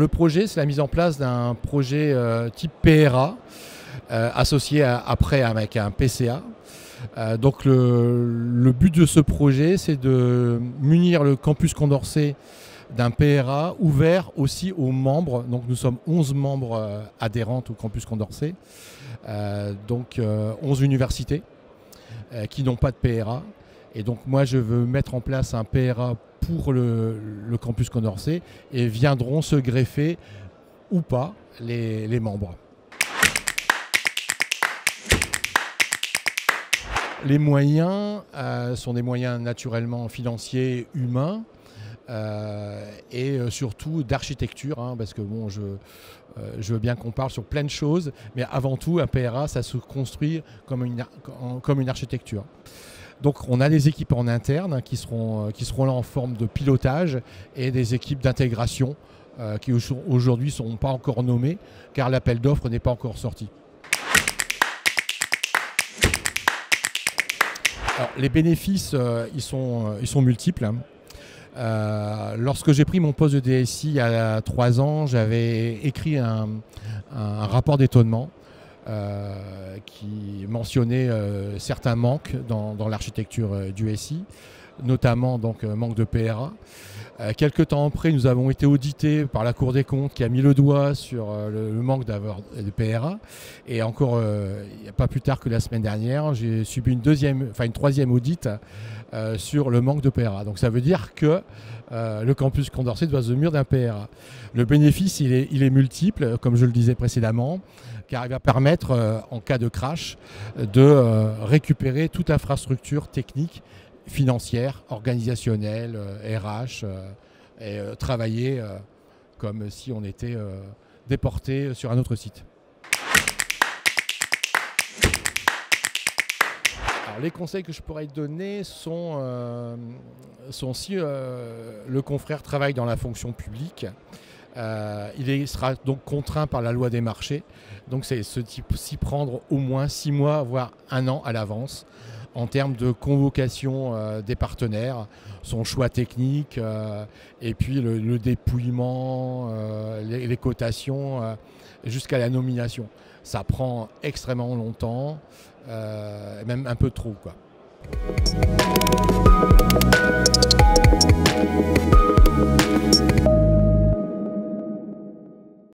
le projet, c'est la mise en place d'un projet type PRA, associé après avec un PCA. Donc le but de ce projet, c'est de munir le campus Condorcet d'un PRA ouvert aussi aux membres. Donc nous sommes 11 membres adhérents au campus Condorcet, donc 11 universités qui n'ont pas de PRA. Et donc moi je veux mettre en place un PRA pour le campus Condorcet et viendront se greffer ou pas les membres. Les moyens sont des moyens naturellement financiers, humains et surtout d'architecture, parce que bon, je veux bien qu'on parle sur plein de choses, mais avant tout un PRA ça se construit comme une architecture. Donc on a des équipes en interne qui seront là en forme de pilotage et des équipes d'intégration qui aujourd'hui ne sont pas encore nommées car l'appel d'offres n'est pas encore sorti. Alors, les bénéfices, ils sont multiples. Lorsque j'ai pris mon poste de DSI il y a 3 ans, j'avais écrit un rapport d'étonnement qui mentionnait certains manques dans l'architecture du SI, notamment donc manque de PRA. Quelques temps après, nous avons été audités par la Cour des comptes qui a mis le doigt sur le manque de PRA. Et encore, pas plus tard que la semaine dernière, j'ai subi une troisième audit sur le manque de PRA. Donc ça veut dire que le campus Condorcet doit se munir d'un PRA. Le bénéfice, il est multiple, comme je le disais précédemment, car il va permettre, en cas de crash, de récupérer toute infrastructure technique, financière, organisationnelle, RH, et travailler comme si on était déporté sur un autre site. Alors, les conseils que je pourrais te donner sont si le confrère travaille dans la fonction publique, il sera donc contraint par la loi des marchés. Donc c'est s'y prendre au moins 6 mois, voire 1 an à l'avance en termes de convocation des partenaires, son choix technique et puis le dépouillement, les cotations jusqu'à la nomination. Ça prend extrêmement longtemps, même un peu trop, quoi.